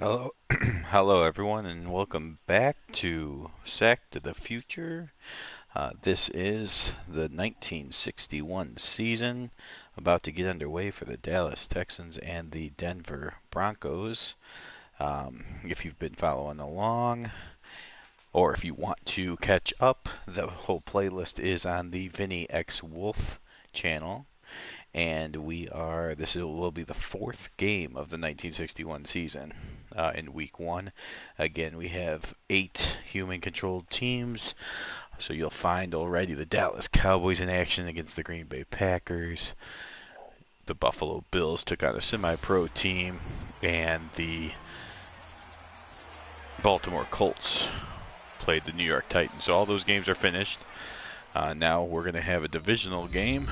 Hello, hello everyone, and welcome back to Sack to the Future. This is the 1961 season, about to get underway for the Dallas Texans and the Denver Broncos. If you've been following along, or if you want to catch up, the whole playlist is on the Vinny X Wolf channel. And will be the fourth game of the 1961 season in week one. Again, we have 8 human-controlled teams. So you'll find already the Dallas Cowboys in action against the Green Bay Packers. The Buffalo Bills took on a semi-pro team, and the Baltimore Colts played the New York Titans. So all those games are finished. Now we're going to have a divisional game.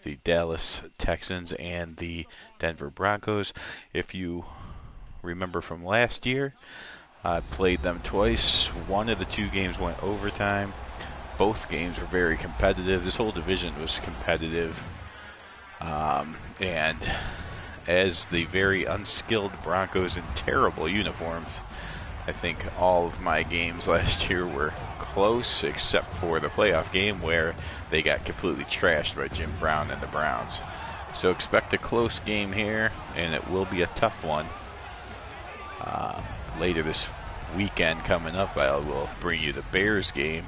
The Dallas Texans and the Denver Broncos. If you remember from last year, I played them twice. One of the 2 games went overtime. Both games were very competitive. This whole division was competitive. And as the very unskilled Broncos in terrible uniforms, I think all of my games last year were close, except for the playoff game where they got completely trashed by Jim Brown and the Browns. So expect a close game here, and it will be a tough one. Later this weekend coming up, I will bring you the Bears game,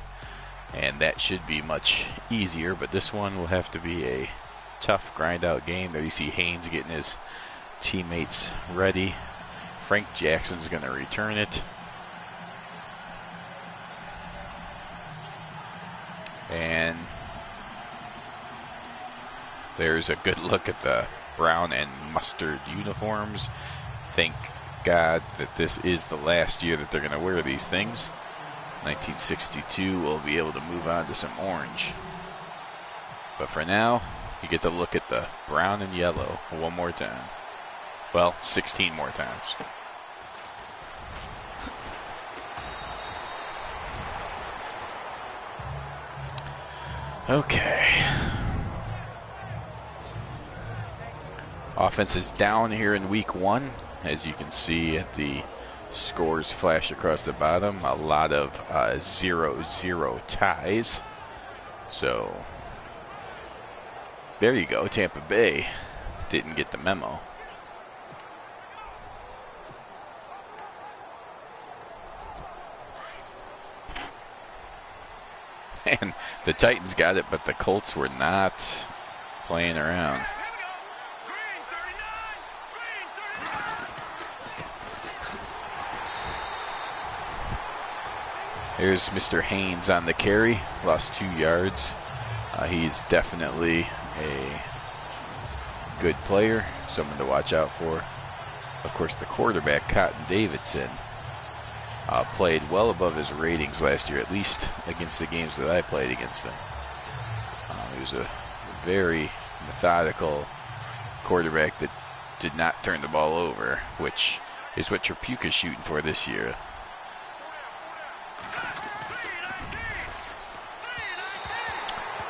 and that should be much easier, but this one will have to be a tough grind-out game. There you see Haynes getting his teammates ready. Frank Jackson's going to return it. And there's a good look at the brown and mustard uniforms. Thank God that this is the last year that they're going to wear these things. 1962 we'll be able to move on to some orange. But for now, you get to look at the brown and yellow one more time. Well, 16 more times. Okay. Offense is down here in week one. As you can see at the scores flash across the bottom, a lot of 0-0 ties. So there you go. Tampa Bay didn't get the memo. And the Titans got it, but the Colts were not playing around. Here's Mr. Haynes on the carry. Lost 2 yards. He's definitely a good player, someone to watch out for. Of course, the quarterback, Cotton Davidson, played well above his ratings last year, at least against the games that I played against him. He was a very methodical quarterback that did not turn the ball over, which is what Trapuka's shooting for this year.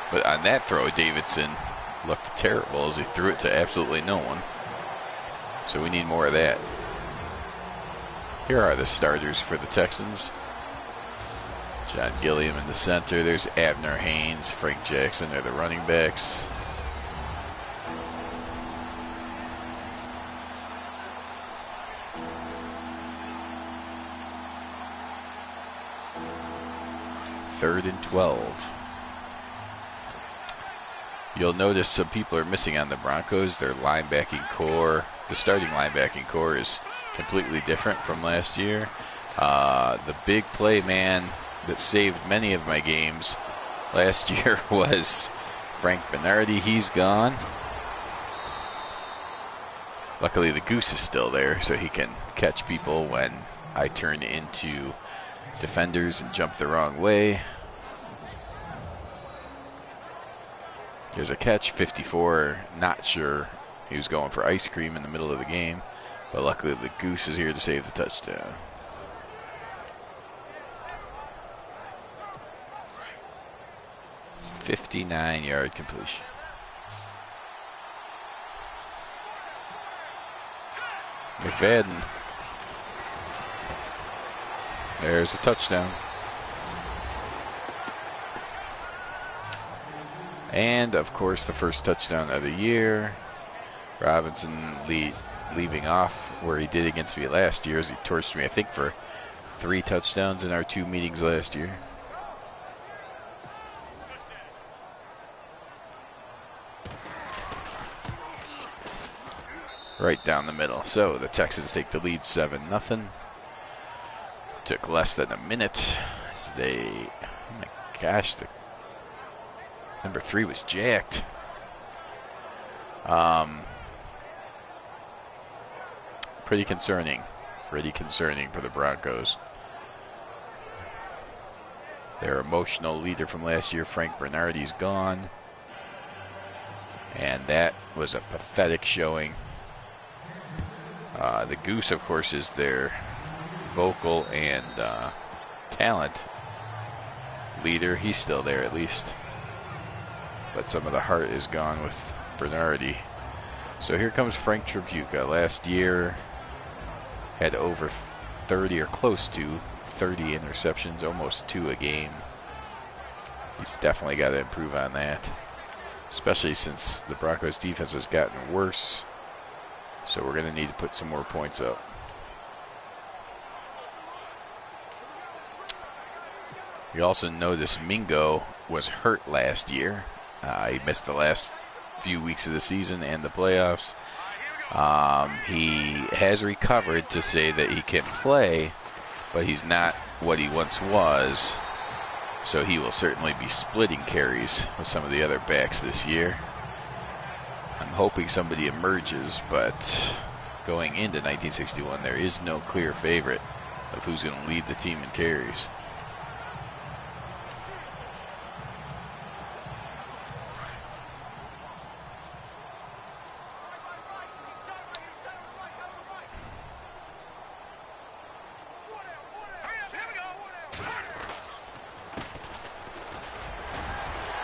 But on that throw, Davidson looked terrible as he threw it to absolutely no one. So we need more of that. Here are the starters for the Texans. John Gilliam in the center. There's Abner Haynes, Frank Jackson are the running backs. Third and 12. You'll notice some people are missing on the Broncos. Their linebacking core, the starting linebacking core is completely different from last year. The big play man that saved many of my games last year was Frank Bernardi. He's gone. Luckily, the Goose is still there, so he can catch people when I turn into defenders and jump the wrong way. There's a catch, 54. Not sure he was going for ice cream in the middle of the game, but luckily the Goose is here to save the touchdown. $59-yard completion. McFadden There's a touchdown. And, of course, the first touchdown of the year. Robinson leaving off where he did against me last year as he torched me, I think, for 3 touchdowns in our 2 meetings last year. Right down the middle. So the Texans take the lead 7-0. Took less than a minute. So oh my gosh, the number 3 was jacked. Pretty concerning. Pretty concerning for the Broncos. Their emotional leader from last year, Frank Bernardi's gone. And that was a pathetic showing. The Goose, of course, is their vocal and talent leader. He's still there at least. But some of the heart is gone with Bernardi. So here comes Frank Tripucka. Last year had over 30 or close to 30 interceptions, almost 2 a game. He's definitely got to improve on that, especially since the Broncos defense has gotten worse. So we're going to need to put some more points up. You also notice Mingo was hurt last year. He missed the last few weeks of the season and the playoffs. He has recovered to say that he can play, but he's not what he once was. So he will certainly be splitting carries with some of the other backs this year. I'm hoping somebody emerges, but going into 1961, there is no clear favorite of who's going to lead the team in carries.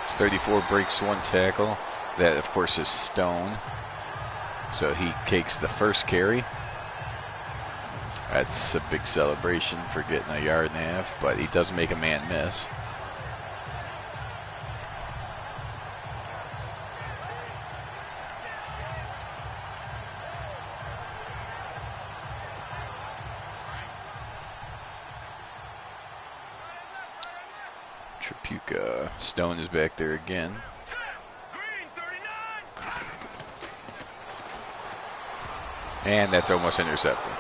It's 34 breaks 1 tackle. That, of course, is Stone. So he takes the first carry. That's a big celebration for getting a yard and a half, but he does make a man miss. Tripucka. Stone is back there again. And that's almost intercepted.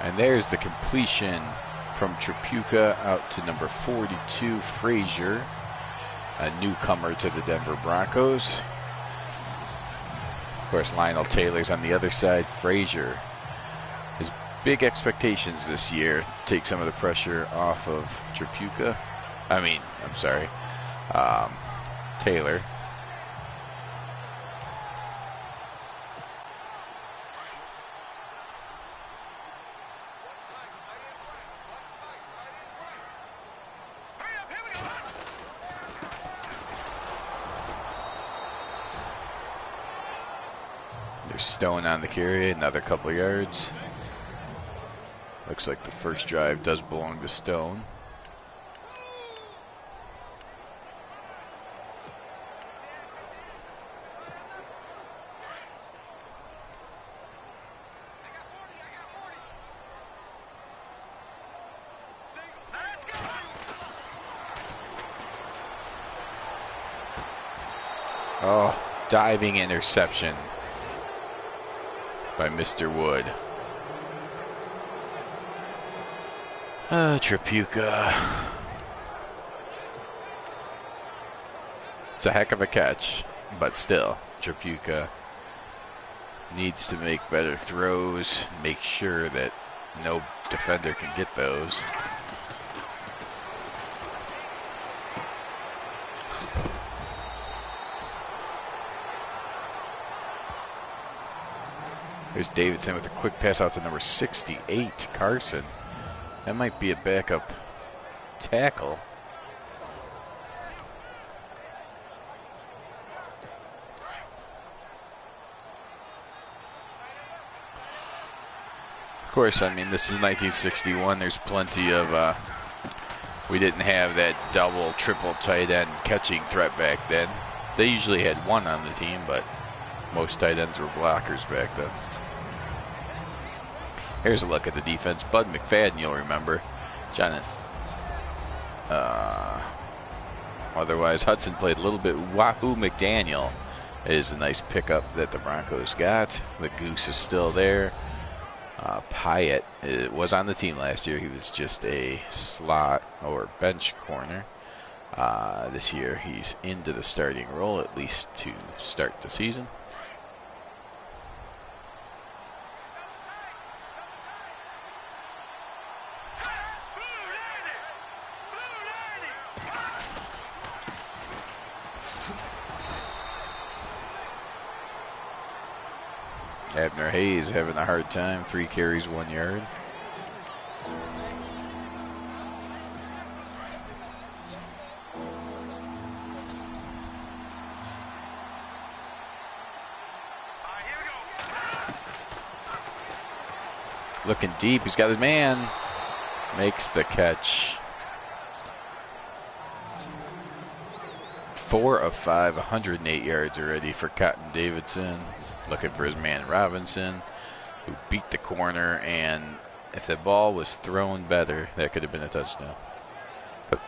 And there's the completion from Tripucka out to number 42, Frazier, a newcomer to the Denver Broncos. Of course, Lionel Taylor's on the other side. Frazier has big expectations this year. Take some of the pressure off of Tripucka. Taylor. There's Stone on the carry, another couple of yards. Looks like the first drive does belong to Stone. Oh, diving interception by Mr. Wood. Tripucka. It's a heck of a catch, but still, Tripucka needs to make better throws, make sure that no defender can get those. There's Davidson with a quick pass out to number 68, Carson. That might be a backup tackle. Of course, I mean, this is 1961. There's plenty of, we didn't have that double, triple tight end catching threat back then. They usually had one on the team, but most tight ends were blockers back then. Here's a look at the defense. Bud McFadden, you'll remember. Otherwise, Hudson played a little bit. Wahoo McDaniel is a nice pickup that the Broncos got. The Goose is still there. Pyatt was on the team last year. He was just a slot or bench corner. This year he's into the starting role, at least to start the season. Abner Hayes having a hard time. 3 carries, 1 yard. Looking deep. He's got his man. Makes the catch. 4 of 5, 108 yards already for Cotton Davidson. Looking for his man Robinson, who beat the corner, and if the ball was thrown better, that could have been a touchdown. But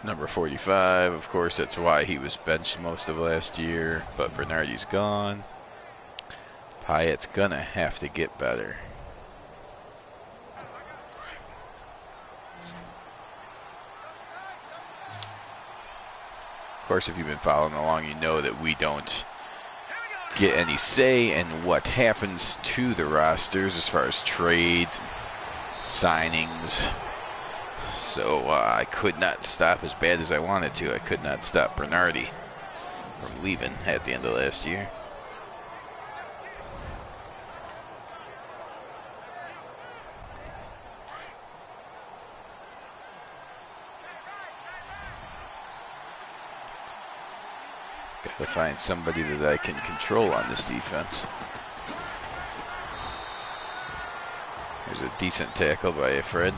number 45, of course, that's why he was benched most of last year, but Bernardi's gone. Pyatt's gonna have to get better. Of course, if you've been following along, you know that we don't get any say in what happens to the rosters as far as trades, signings. So I could not stop, as bad as I wanted to, I could not stop Bernardi from leaving at the end of last year. Got to find somebody that I can control on this defense. There's a decent tackle by Fred.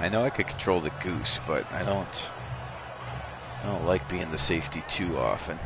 I know I could control the Goose, but I don't like being the safety too often.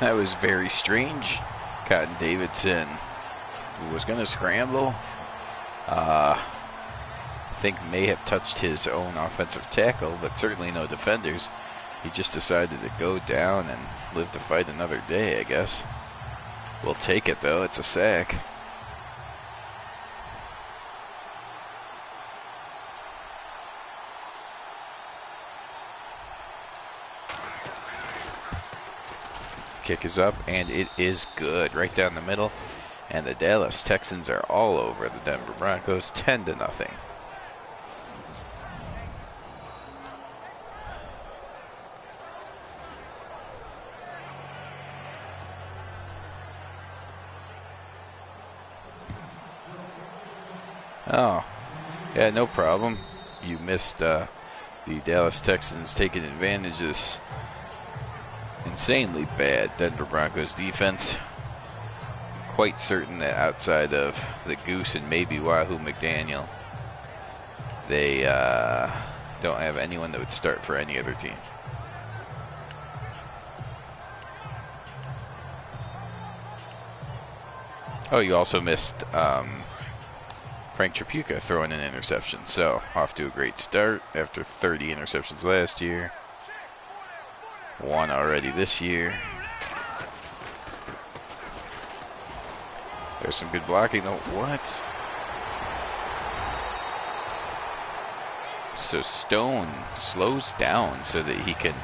That was very strange. Cotton Davidson was going to scramble. I think may have touched his own offensive tackle, but certainly no defenders. He just decided to go down and live to fight another day, I guess. We'll take it, though. It's a sack. Kick is up, and it is good. Right down the middle. And the Dallas Texans are all over the Denver Broncos, 10-0. Oh, yeah, no problem. You missed the Dallas Texans taking advantage of this insanely bad Denver Broncos defense. Quite certain that outside of the Goose and maybe Wahoo McDaniel, they don't have anyone that would start for any other team. Oh, you also missed Frank Tripucka throwing an interception. So, off to a great start after 30 interceptions last year. One already this year. There's some good blocking though. What? So Stone slows down so that he can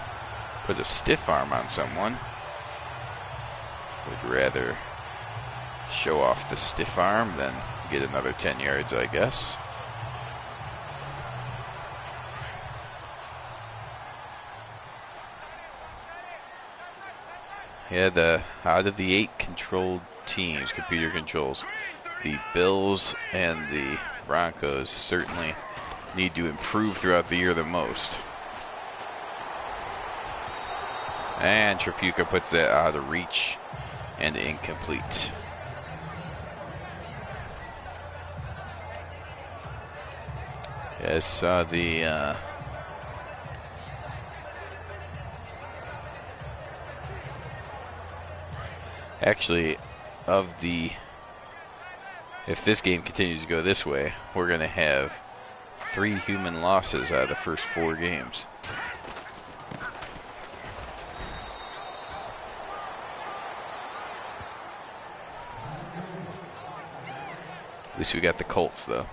put a stiff arm on someone. Would rather show off the stiff arm than get another 10 yards, I guess. Yeah, out of the 8 controlled teams, computer controls, the Bills and the Broncos certainly need to improve throughout the year the most. And Tripucka puts that out of reach and incomplete. Yes, the actually, if this game continues to go this way, we're going to have 3 human losses out of the first 4 games. At least we got the Colts, though.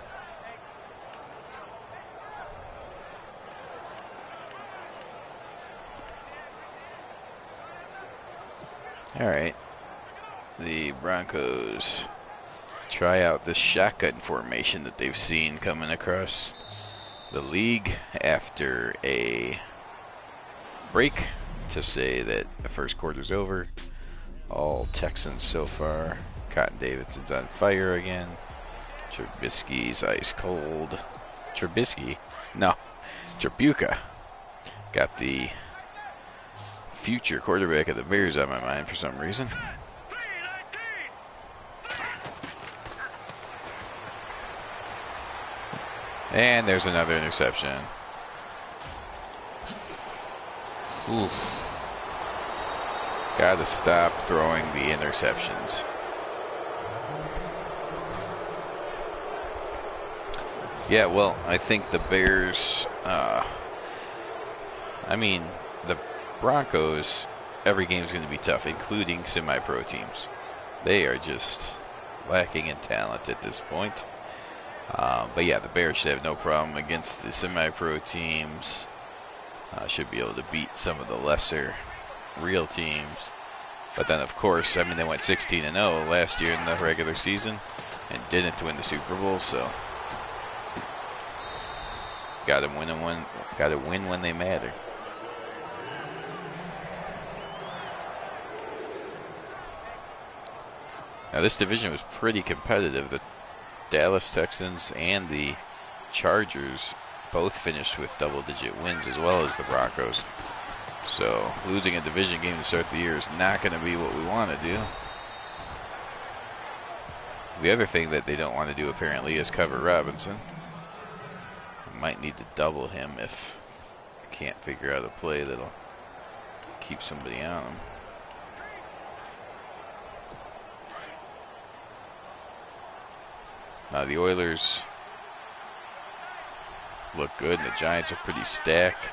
All right. The Broncos try out this shotgun formation that they've seen coming across the league after a break to say that the first quarter's over. All Texans so far. Cotton Davidson's on fire again. Trubisky's ice cold. Trubisky? No. Tripucka. Got the future quarterback of the Bears on my mind for some reason. And there's another interception. Oof. Gotta stop throwing the interceptions. Yeah, well, I think the Bears, the Broncos, every game is going to be tough, including semi-pro teams. They are just lacking in talent at this point. But yeah, the Bears should have no problem against the semi-pro teams. Should be able to beat some of the lesser real teams. But then, of course, they went 16-0 last year in the regular season and didn't win the Super Bowl, so got to win when they matter. Now, this division was pretty competitive. The Dallas Texans and the Chargers both finished with double-digit wins, as well as the Broncos. So losing a division game to start the year is not going to be what we want to do. The other thing that they don't want to do, apparently, is cover Robinson. We might need to double him if we can't figure out a play that'll keep somebody on him. Now the Oilers look good, and the Giants are pretty stacked.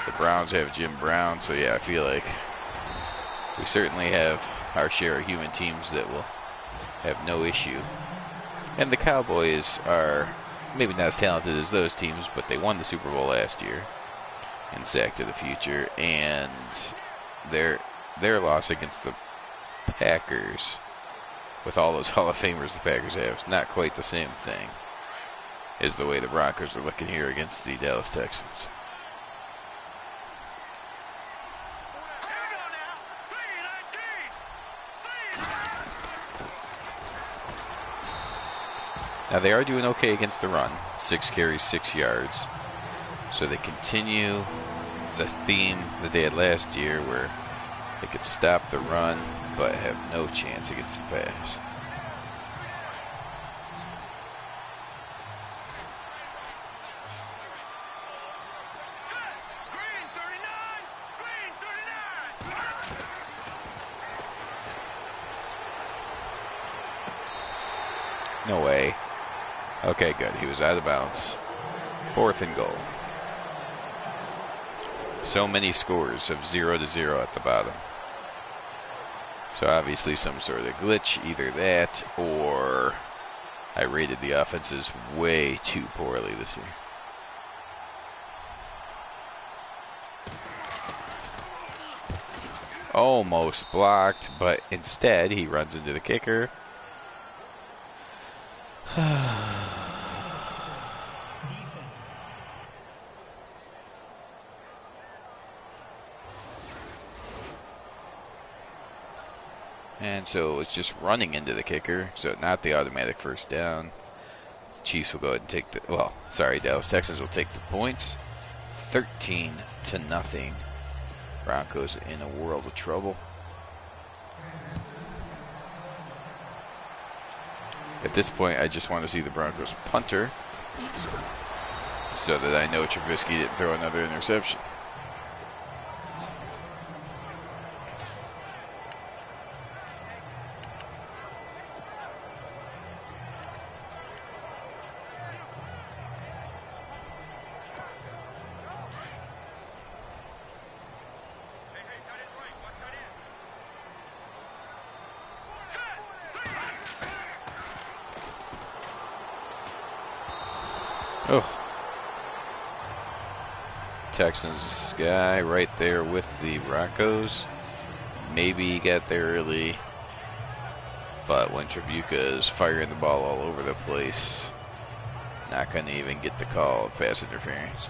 The Browns have Jim Brown, so yeah, I feel like we certainly have our share of human teams that will have no issue. And the Cowboys are maybe not as talented as those teams, but they won the Super Bowl last year in Sack to the Future, and their loss against the Packers, with all those Hall of Famers the Packers have, is not quite the same thing as the way the Broncos are looking here against the Dallas Texans. Now they are doing okay against the run. 6 carries, 6 yards. So they continue the theme that they had last year where they could stop the run but have no chance against the pass. No way. Okay, good. He was out of bounds. 4th and goal. So many scores of 0-0 at the bottom. So obviously some sort of glitch, either that or I rated the offenses way too poorly this year. Almost blocked, but instead he runs into the kicker. And so it's just running into the kicker, so not the automatic first down. Chiefs will go ahead and take the, well, sorry, Dallas Texans will take the points. 13-0. Broncos in a world of trouble. At this point, I just want to see the Broncos punter so that I know Trubisky didn't throw another interception. Oh. Texans guy right there with the Broncos. Maybe he got there early, but when Tribuca is firing the ball all over the place, not going to even get the call of pass interference.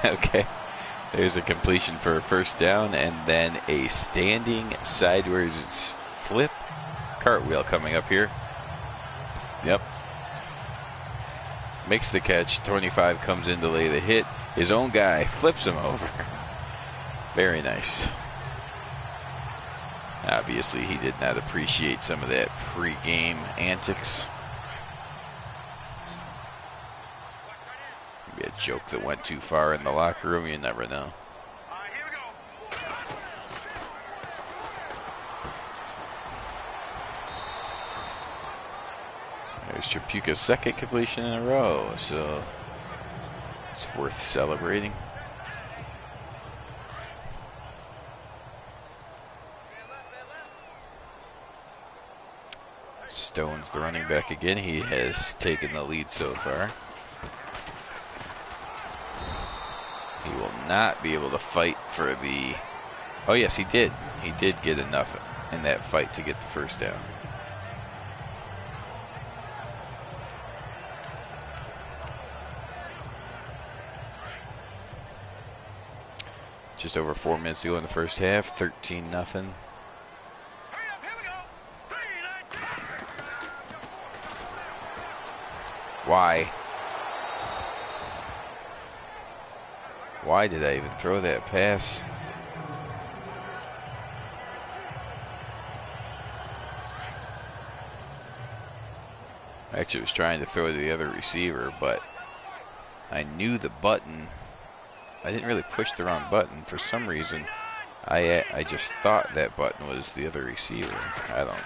Okay, there's a completion for a first down, and then a standing sideways flip cartwheel coming up here. Yep. Makes the catch. 25 comes in to lay the hit. His own guy flips him over. Very nice. Obviously, he did not appreciate some of that pre-game antics. Maybe a joke that went too far in the locker room. You never know. There's Tripuca's second completion in a row, so it's worth celebrating. Stone's the running back again. He has taken the lead so far. He will not be able to fight for the... Oh, yes, he did. He did get enough in that fight to get the first down. Just over 4 minutes to go in the first half. 13-0. Why? Why did I even throw that pass? I actually was trying to throw to the other receiver, but I knew the button. I didn't really push the wrong button. For some reason, I just thought that button was the other receiver. I don't.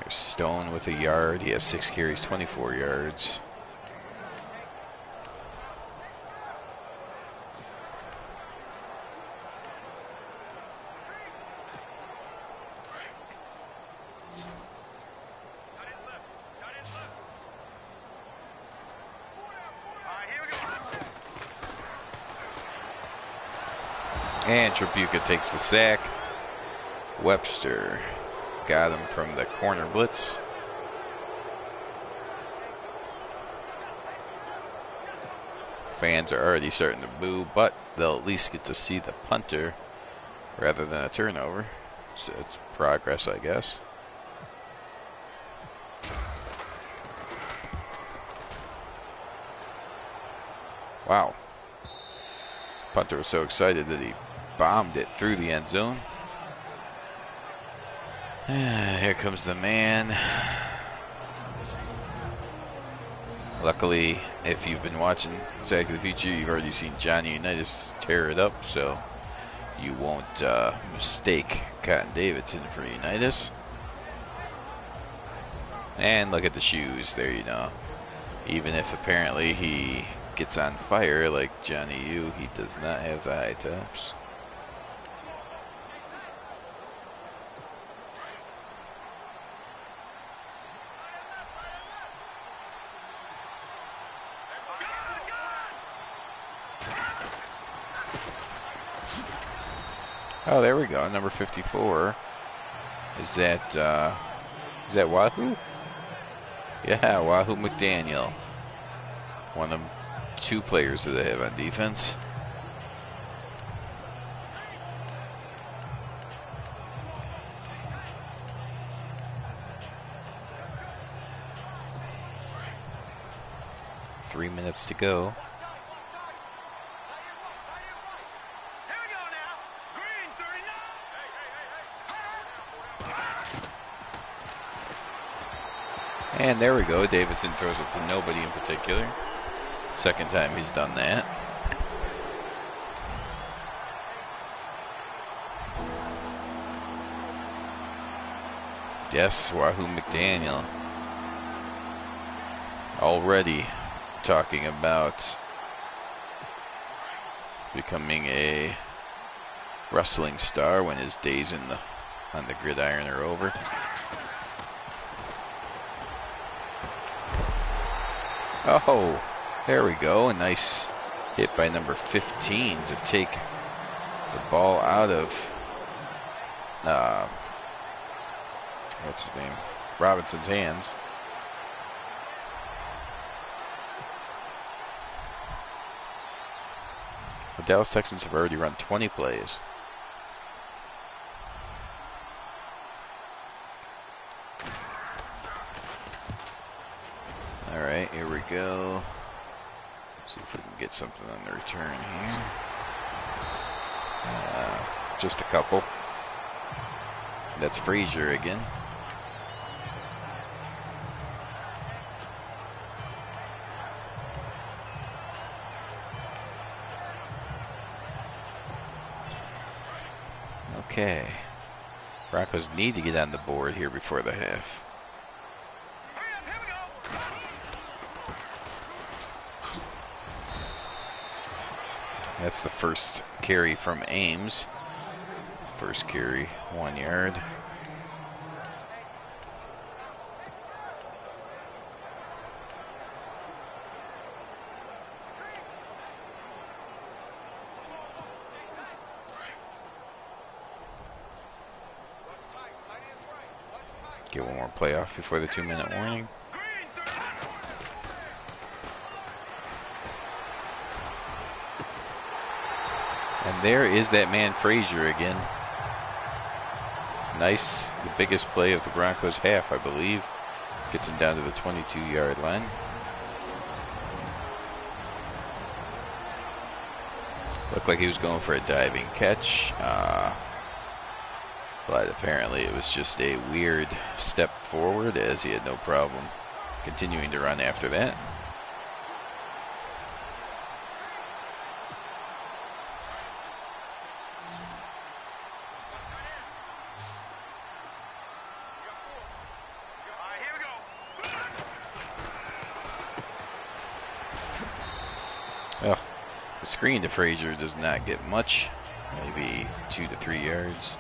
There's Stone with a yard. He has 6 carries, 24 yards. And Tribuca takes the sack. Webster got him from the corner blitz. Fans are already starting to boo, but they'll at least get to see the punter rather than a turnover. So it's progress, I guess. Wow. Punter was so excited that he bombed it through the end zone. Here comes the man. Luckily, if you've been watching Sack to the Future, you've already seen Johnny Unitas tear it up, so you won't mistake Cotton Davidson for Unitas. And look at the shoes, there you know. Even if apparently he gets on fire like Johnny U, he does not have the high tops. Oh, there we go. Number 54. Is that Wahoo? Yeah, Wahoo McDaniel. One of 2 players that they have on defense. Three minutes to go. And there we go. Davidson throws it to nobody in particular. Second time he's done that. Yes, Wahoo McDaniel. Already talking about becoming a wrestling star when his days on the gridiron are over. Oh, there we go. A nice hit by number 15 to take the ball out of, what's his name? Robinson's hands. The Dallas Texans have already run 20 plays. Alright, here we go. See if we can get something on the return here. Just a couple. That's Frazier again. Okay. Broncos need to get on the board here before the half. That's the first carry from Ames. First carry, 1 yard. Get one more play off before the 2-minute warning. And there is that man Frazier again. Nice, the biggest play of the Broncos half, I believe. Gets him down to the 22-yard line. Looked like he was going for a diving catch. But apparently it was just a weird step forward, as he had no problem continuing to run after that. Oh, the screen to Frazier does not get much, maybe 2 to 3 yards.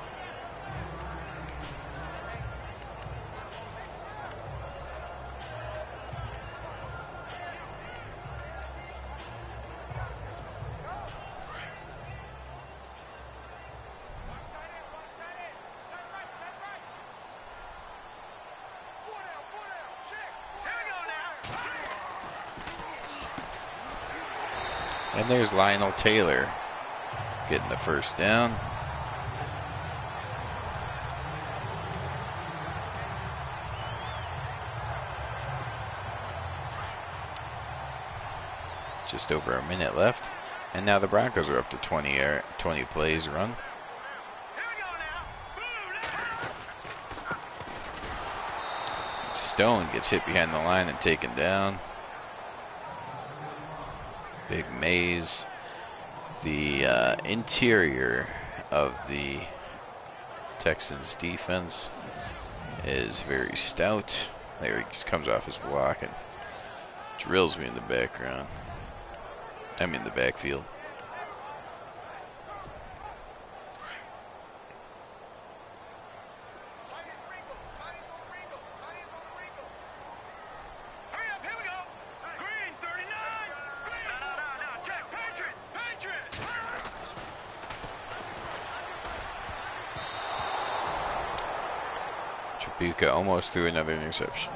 And there's Lionel Taylor getting the first down. Just over a minute left. And now the Broncos are up to 20 plays run. Stone gets hit behind the line and taken down. Big maze. The interior of the Texans defense is very stout. There he just comes off his block and drills me in the background. I mean the backfield. Buka almost threw another interception.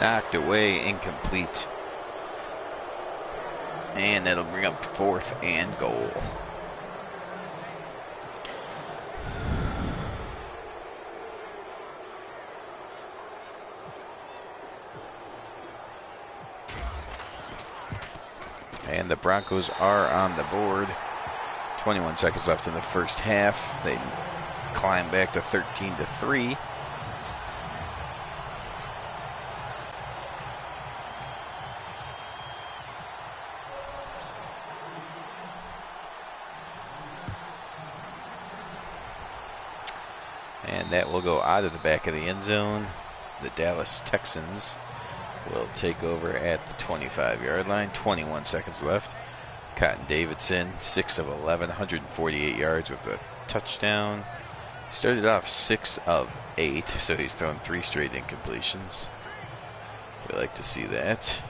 Knocked away, incomplete. And that'll bring up 4th and goal. And the Broncos are on the board. 21 seconds left in the first half. They climb back to 13-3. And that will go out of the back of the end zone. The Dallas Texans will take over at the 25-yard line. 21 seconds left. Cotton Davidson, 6 of 11, 148 yards with a touchdown. Started off 6 of 8, so he's thrown 3 straight incompletions. We like to see that.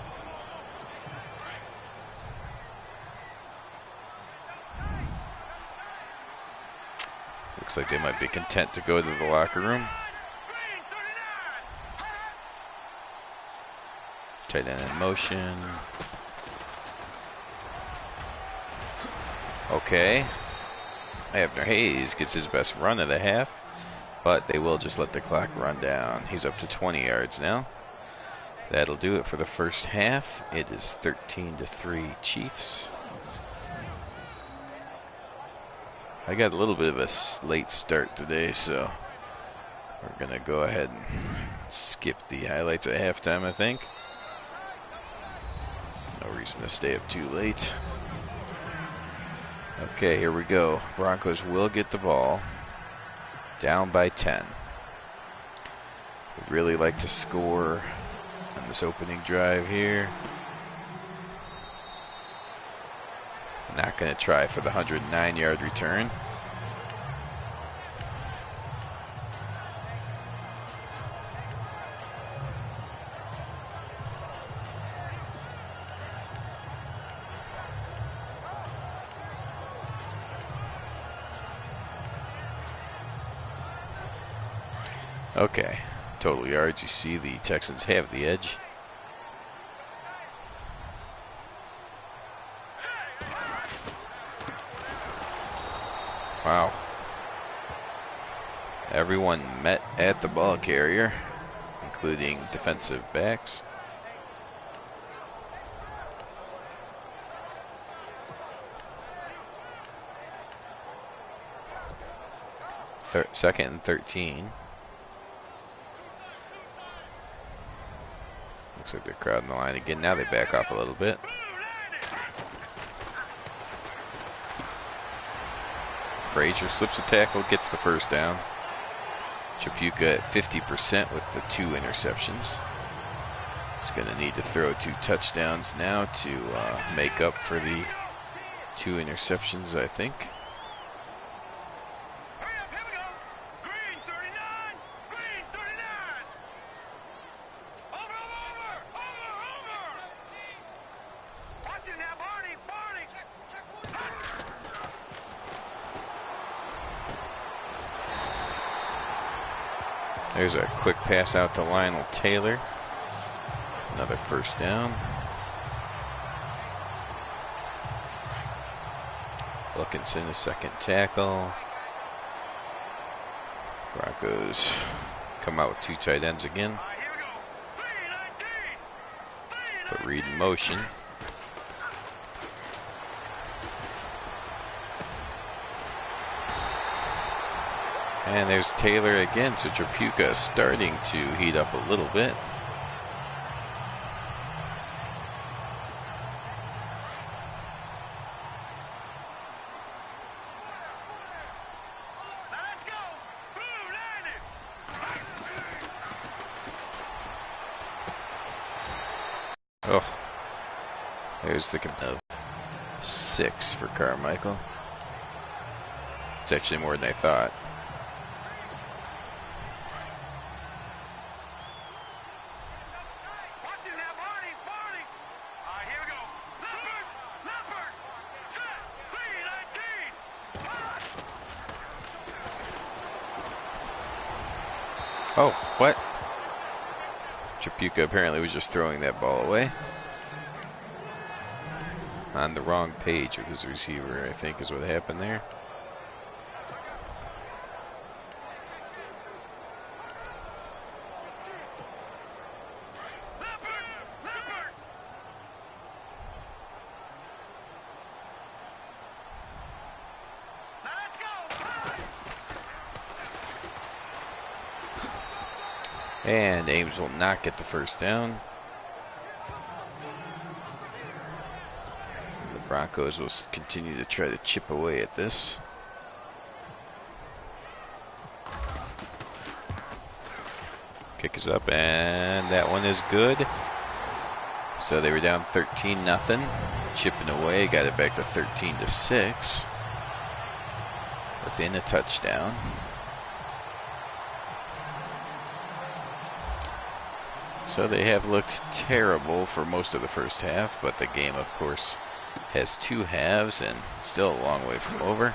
Looks like they might be content to go to the locker room. Tight end in motion. Okay. Abner Hayes gets his best run of the half, but they will just let the clock run down. He's up to 20 yards now. That'll do it for the first half. It is 13-3 Chiefs. I got a little bit of a late start today, so we're going to go ahead and skip the highlights at halftime, I think. No reason to stay up too late. Okay, here we go. Broncos will get the ball. Down by 10. Would really like to score on this opening drive here. Not going to try for the 109-yard return. Okay, total yards. You see the Texans have the edge. Wow. Everyone met at the ball carrier, including defensive backs. Second and 13. Looks like they're crowding the line again. Now they back off a little bit. Frazier slips a tackle, gets the first down. Chapuka at 50% with the 2 interceptions. He's going to need to throw 2 touchdowns now to make up for the 2 interceptions, I think. There's a quick pass out to Lionel Taylor. Another first down. Wilkinson, a second tackle. Broncos come out with two tight ends again. Put Reed in motion. And there's Taylor again, so Trapuka starting to heat up a little bit. Oh, there's the of 6 for Carmichael. It's actually more than I thought. Oh, what? Trapuka apparently was just throwing that ball away. On the wrong page with his receiver, I think is what happened there. And Ames will not get the first down. The Broncos will continue to try to chip away at this. Kick is up, and that one is good. So they were down 13-0. Chipping away, got it back to 13-6. Within a touchdown. So they have looked terrible for most of the first half, but the game, of course, has 2 halves and still a long way from over.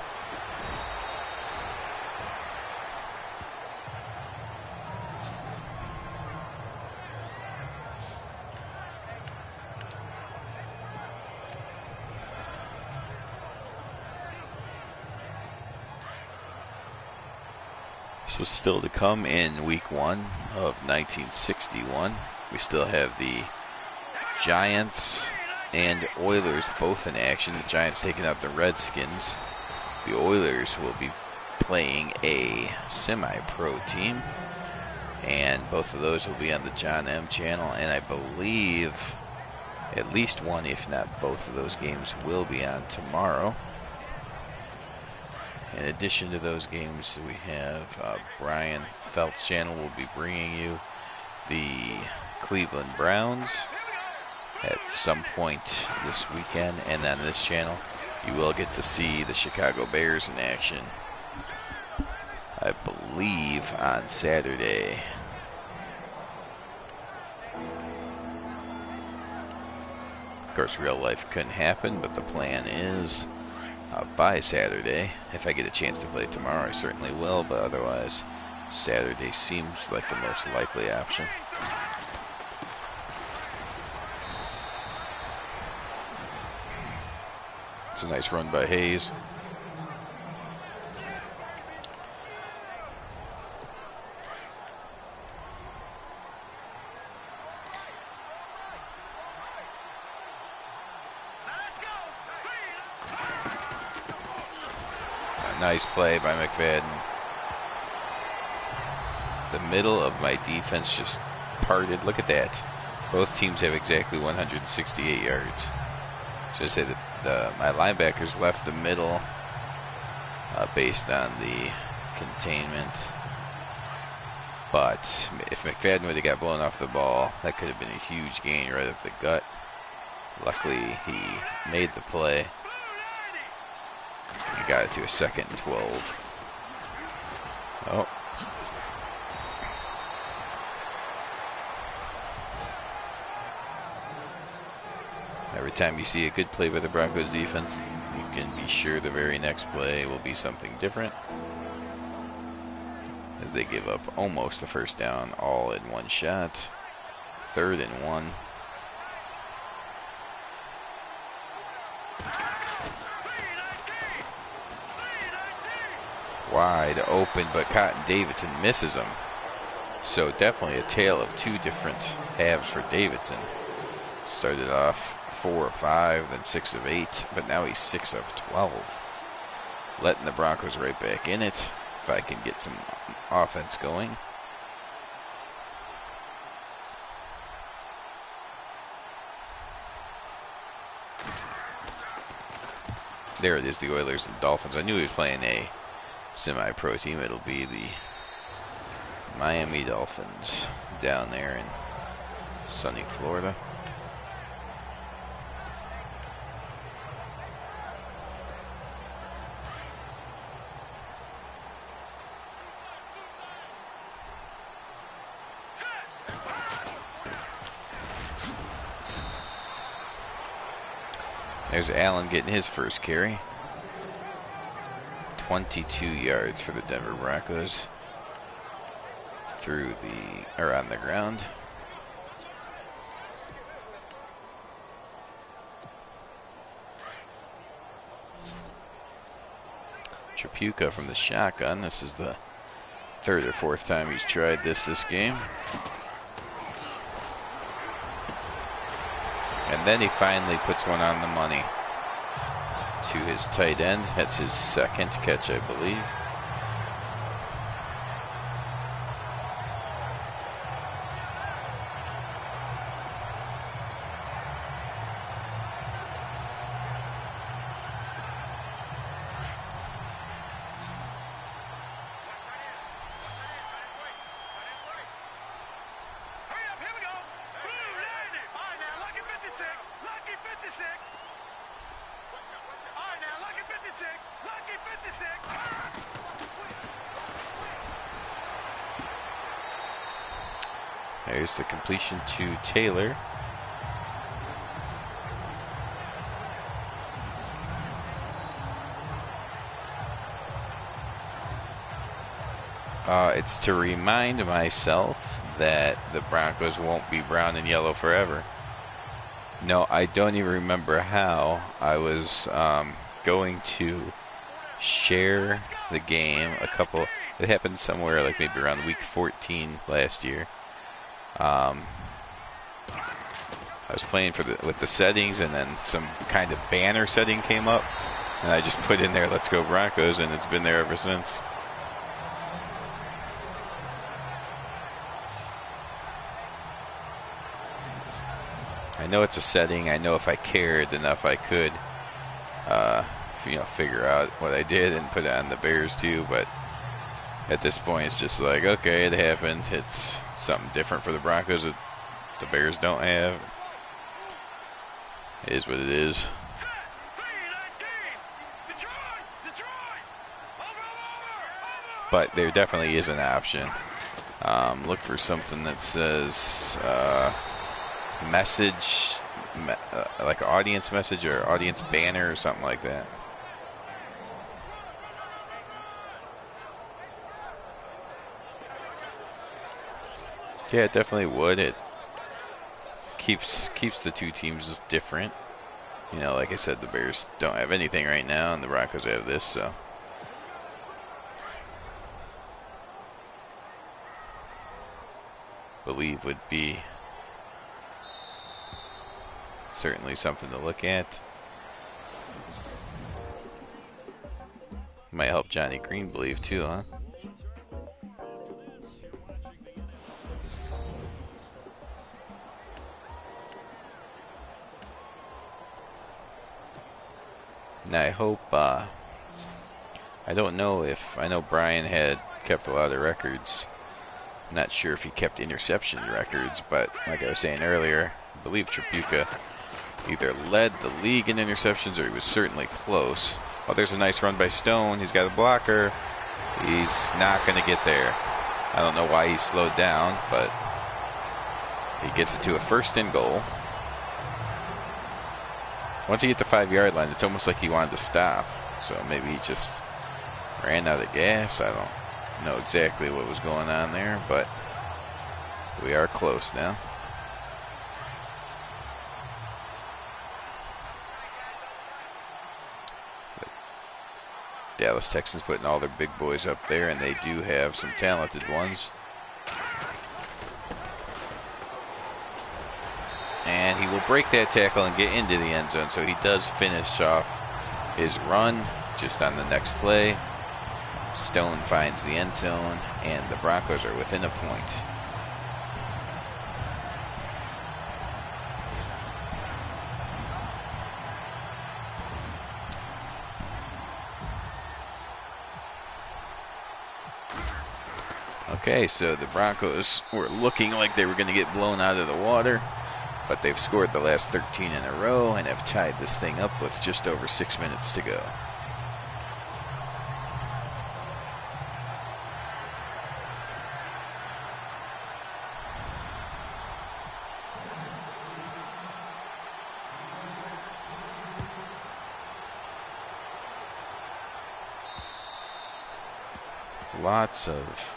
This was still to come in week 1 of 1961. We still have the Giants and Oilers both in action. The Giants taking out the Redskins. The Oilers will be playing a semi-pro team. And both of those will be on the John M channel. And I believe at least one, if not both of those games will be on tomorrow. In addition to those games, we have Brian Felt's channel will be bringing you the Cleveland Browns at some point this weekend, and on this channel you will get to see the Chicago Bears in action, I believe, on Saturday. Of course, real life couldn't happen, but the plan is by Saturday. If I get a chance to play tomorrow, I certainly will, but otherwise Saturday seems like the most likely option. It's a nice run by Hayes. Nice play by McFadden. The middle of my defense just parted. Look at that. Both teams have exactly 168 yards. Just say that my linebackers left the middle based on the containment. But if McFadden would have got blown off the ball, that could have been a huge gain right up the gut. Luckily, he made the play. He got it to a 2nd and 12. Oh. Every time you see a good play by the Broncos defense, you can be sure the very next play will be something different. as they give up almost the first down all in one shot. 3rd and 1. Wide open, but Cotton Davidson misses him. So definitely a tale of 2 different halves for Davidson. Started off 4 of 5, then 6 of 8, but now he's 6 of 12. Letting the Broncos right back in it. If I can get some offense going. There it is, the Oilers and Dolphins. I knew he was playing a semi-pro team. It'll be the Miami Dolphins down there in sunny Florida. There's Allen getting his first carry. 22 yards for the Denver Broncos on the ground. Tripucka from the shotgun. This is the 3rd or 4th time he's tried this game. And then he finally puts one on the money to his tight end. That's his 2nd catch, I believe. There's the completion to Taylor. It's to remind myself that the Broncos won't be brown and yellow forever. No, I don't even remember how. I was going to share the game it happened somewhere like maybe around week 14 last year. I was playing with the settings, and then some kind of banner setting came up, and I just put in there "Let's go Broncos," and it's been there ever since. I know it's a setting. I know if I cared enough, I could, figure out what I did and put it on the Bears too. But at this point, it's just like, okay, it happened. It's something different for the Broncos that the Bears don't have. It is what it is. But there definitely is an option. Look for something that says message, like an audience message or audience banner or something like that. Yeah, it definitely would. It keeps the 2 teams different. Like I said, the Bears don't have anything right now, and the Broncos have this, so. Believe would be certainly something to look at. Might help Johnny Green believe too, huh? Now I hope, I don't know I know Brian had kept a lot of records. I'm not sure if he kept interception records, but like I was saying earlier, I believe Tripucka either led the league in interceptions or he was certainly close. Oh, there's a nice run by Stone. He's got a blocker. He's not going to get there. I don't know why he's slowed down, but he gets it to a 1st and goal. Once he hit the 5-yard line, it's almost like he wanted to stop. So maybe he just ran out of gas. I don't know exactly what was going on there, but we are close now. Dallas Texans putting all their big boys up there, and they do have some talented ones. And he will break that tackle and get into the end zone, so he does finish off his run just on the next play. Stone finds the end zone, and the Broncos are within a point. Okay, so the Broncos were looking like they were going to get blown out of the water, but they've scored the last 13 in a row and have tied this thing up with just over 6 minutes to go. Lots of...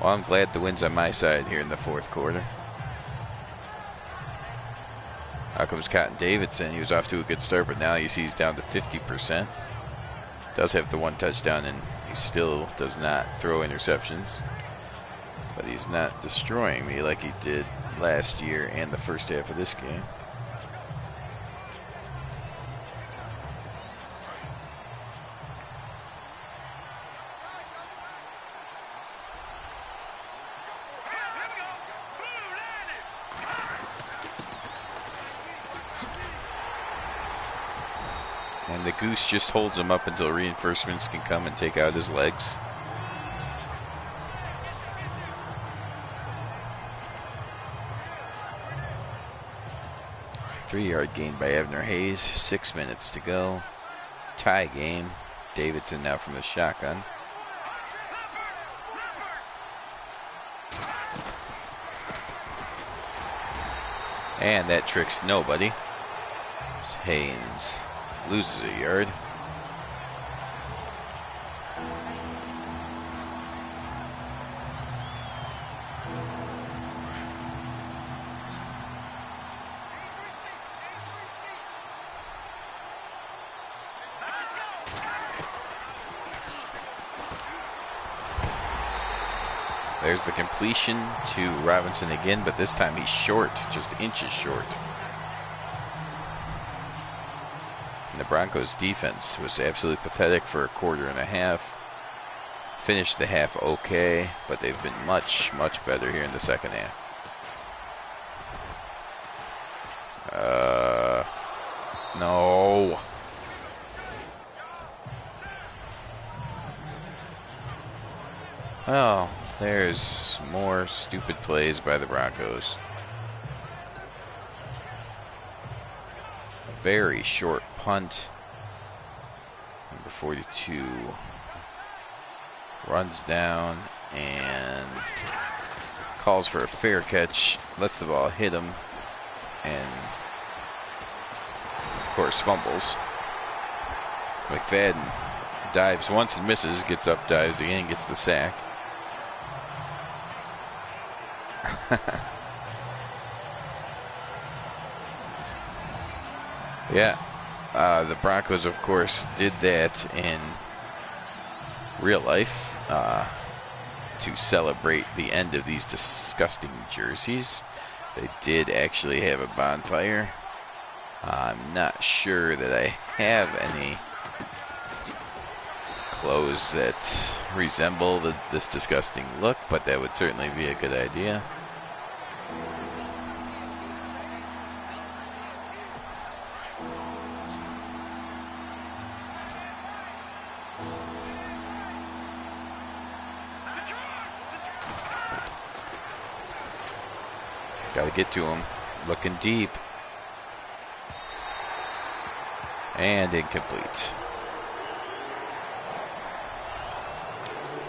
Well, I'm glad the wind's on my side here in the fourth quarter. Out comes Cotton Davidson. He was off to a good start, but now you see he's down to 50%. Does have the one touchdown, and he still does not throw interceptions. But he's not destroying me like he did last year and the first half of this game. And the Goose just holds him up until reinforcements can come and take out his legs. Three-yard gain by Abner Hayes. 6 minutes to go. Tie game. Davidson now from the shotgun. And that tricks nobody. Haynes loses a yard. There's the completion to Robinson again, but this time he's short, just inches short. And the Broncos defense was absolutely pathetic for a quarter and a half. Finished the half okay, but they've been much, much better here in the second half. No. Oh, there's more stupid plays by the Broncos. A very short punt. Number 42 runs down and calls for a fair catch, lets the ball hit him, and of course fumbles. McFadden dives once and misses, gets up, dives again, gets the sack. Yeah, the Broncos, of course, did that in real life to celebrate the end of these disgusting jerseys. They did actually have a bonfire. I'm not sure that I have any clothes that resemble this disgusting look, but that would certainly be a good idea. Got to get to him. Looking deep. And incomplete.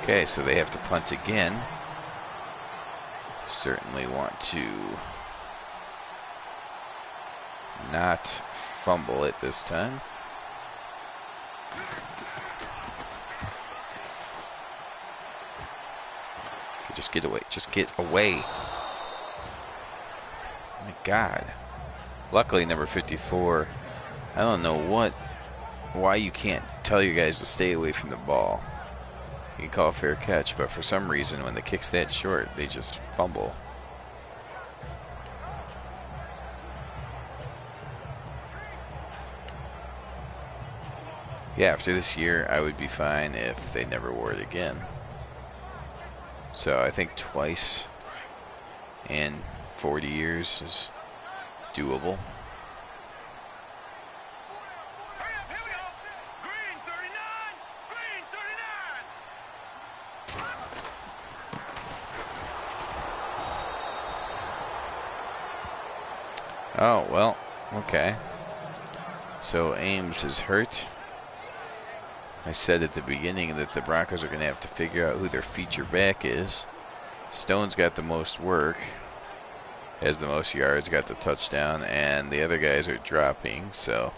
Okay, so they have to punt again. Certainly want to not fumble it this time. just get away. Just get away. Oh my God. Luckily, number 54. I don't know why you can't tell your guys to stay away from the ball. You can call a fair catch, but for some reason, when the kick's that short, they just fumble. Yeah, after this year, I would be fine if they never wore it again. So I think twice in 40 years is doable. Oh, well, okay. So Ames is hurt. I said at the beginning that the Broncos are going to have to figure out who their feature back is. Stone's got the most work, has the most yards, got the touchdown, and the other guys are dropping, so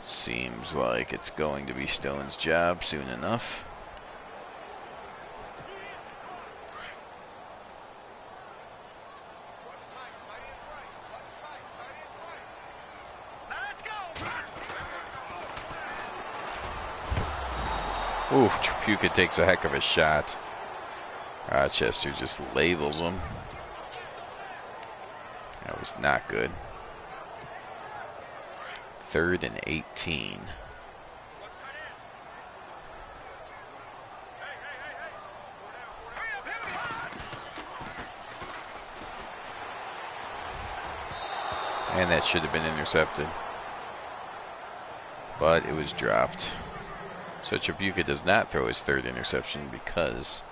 seems like it's going to be Stone's job soon enough. Ooh, Trapuka takes a heck of a shot. Rochester just labels him. That was not good. 3rd and 18. And that should have been intercepted. But it was dropped. So Trapuka does not throw his 3rd interception because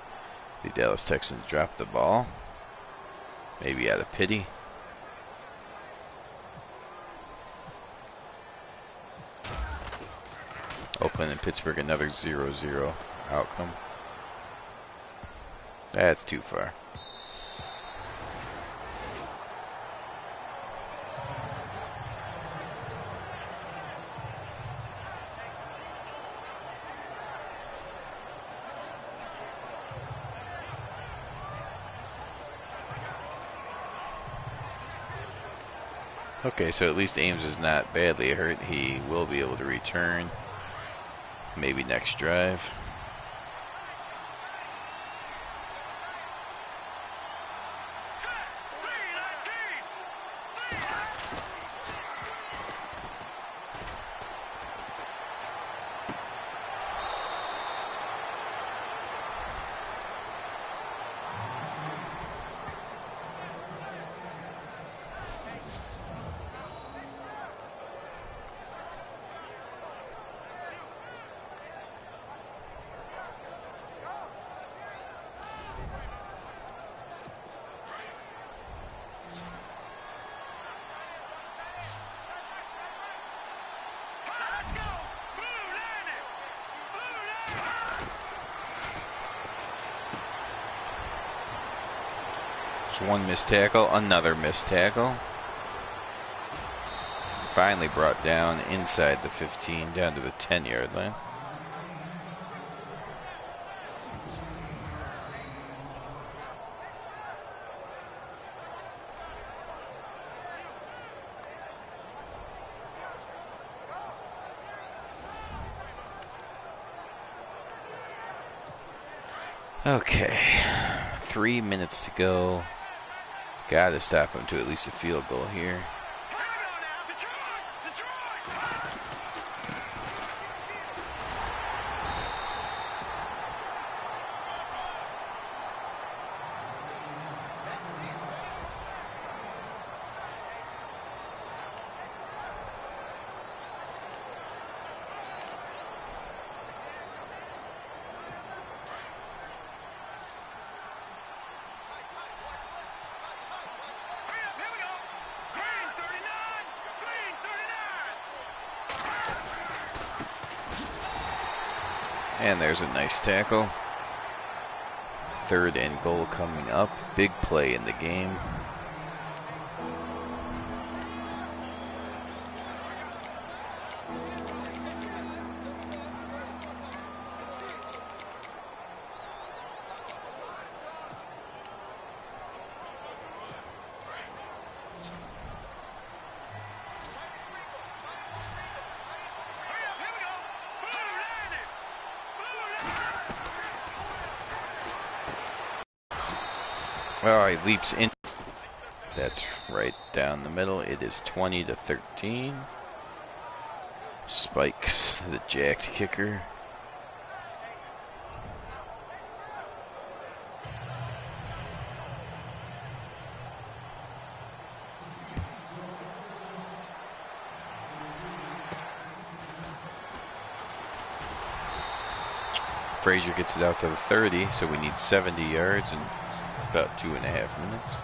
the Dallas Texans dropped the ball. Maybe out of pity. Oakland and Pittsburgh, another 0-0 outcome. That's too far. Okay, so at least Ames is not badly hurt. He will be able to return. Maybe next drive. One missed tackle, another missed tackle. Finally brought down inside the 15, down to the 10-yard line. Okay, 3 minutes to go. Got to stop him to at least a field goal here. And there's a nice tackle. 3rd and goal coming up. Big play in the game. Oh, he leaps in. That's right down the middle. It is 20-13. Spikes the jacked kicker. Frazier gets it out to the 30, so we need 70 yards in about 2.5 minutes.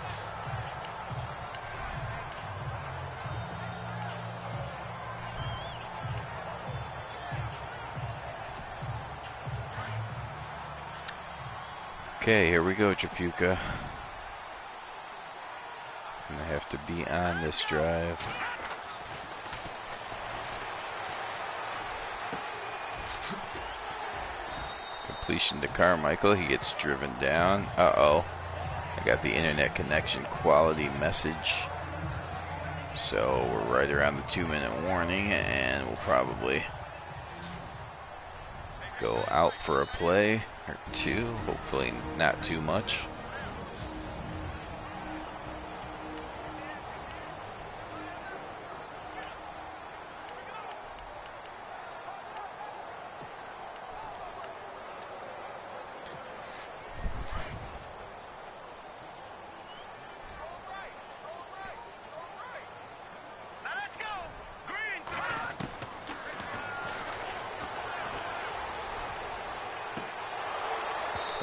Okay, here we go, Trapuka. Gonna have to be on this drive. Completion to Carmichael. He gets driven down. Uh-oh. I got the internet connection quality message. So we're right around the 2-minute warning, and we'll probably go out for a play or two. Hopefully not too much.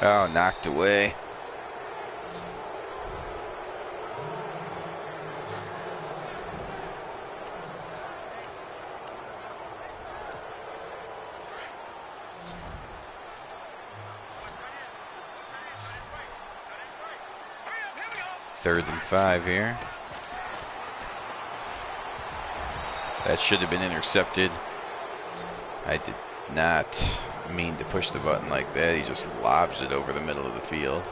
Oh, knocked away. Third and 5 here. That should have been intercepted. I did not mean to push the button like that. He just lobs it over the middle of the field.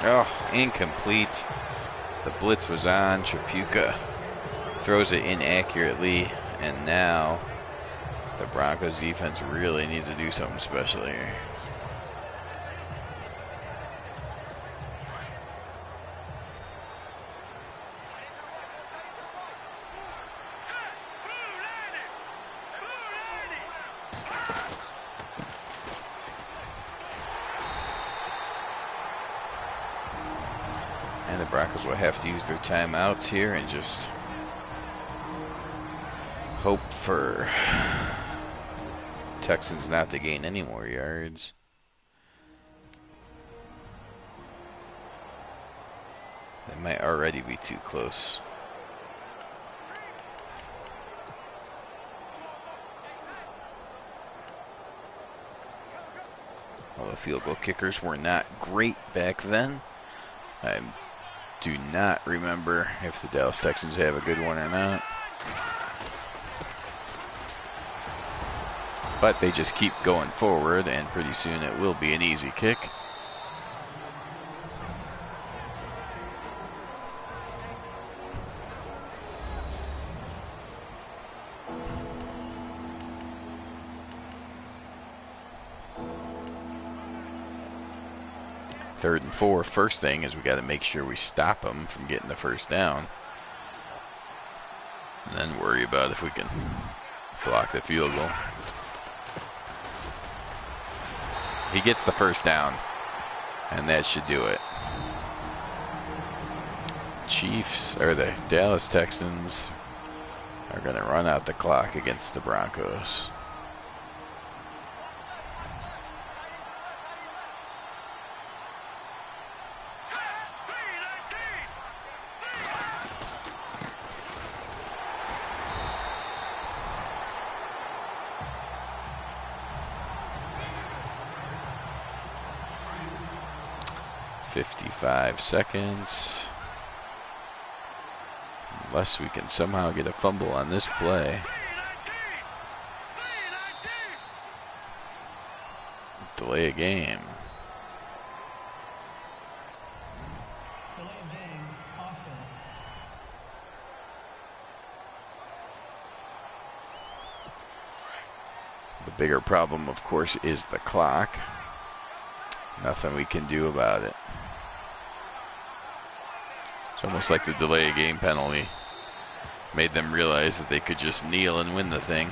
Oh, incomplete. The blitz was on. Trapuka throws it inaccurately, and now the Broncos defense really needs to do something special here. And the Broncos will have to use their timeouts here and just hope for Texans not to gain any more yards. They might already be too close. Well, the field goal kickers were not great back then. I do not remember if the Dallas Texans have a good one or not. But they just keep going forward, and pretty soon it will be an easy kick. Third and 4. First thing is we got to make sure we stop them from getting the first down. And then worry about if we can block the field goal. He gets the first down, and that should do it. Chiefs, or the Dallas Texans, are going to run out the clock against the Broncos. .55 seconds. Unless we can somehow get a fumble on this play. Delay a game. Bigger problem, of course, is the clock. Nothing we can do about it. It's almost like the delay game penalty made them realize that they could just kneel and win the thing.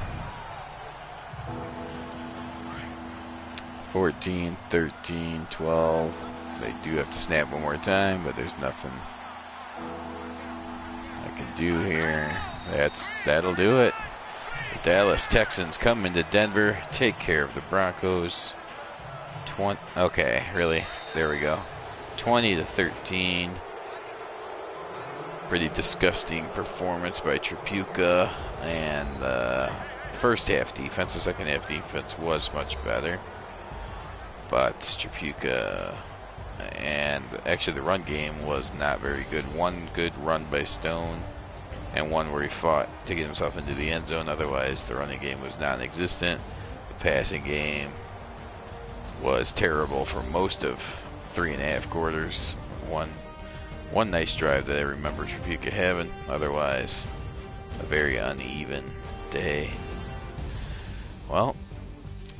14, 13, 12. They do have to snap one more time, but there's nothing I can do here. That'll do it. The Dallas Texans come into Denver, take care of the Broncos. Okay, really? There we go. 20-13. Pretty disgusting performance by Tripucka, and the first half defense, the second half defense was much better. But Tripucka, and actually the run game was not very good. One good run by Stone, and one where he fought to get himself into the end zone. Otherwise, the running game was non-existent. The passing game was terrible for most of 3.5 quarters. One nice drive that I remember Tripucka having. Otherwise, a very uneven day. Well,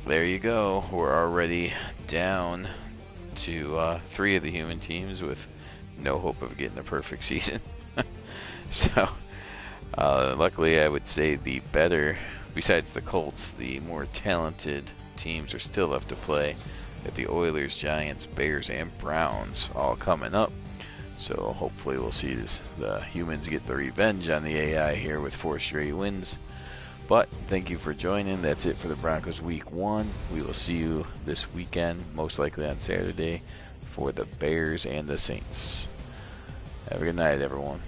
there you go. We're already down to 3 of the human teams with no hope of getting a perfect season. So, luckily, I would say the better, besides the Colts, the more talented teams are still left to play. At the Oilers, Giants, Bears, and Browns all coming up. So hopefully we'll see the humans get the revenge on the AI here with 4 straight wins. But thank you for joining. That's it for the Broncos Week 1. We will see you this weekend, most likely on Saturday, for the Bears and the Saints. Have a good night, everyone.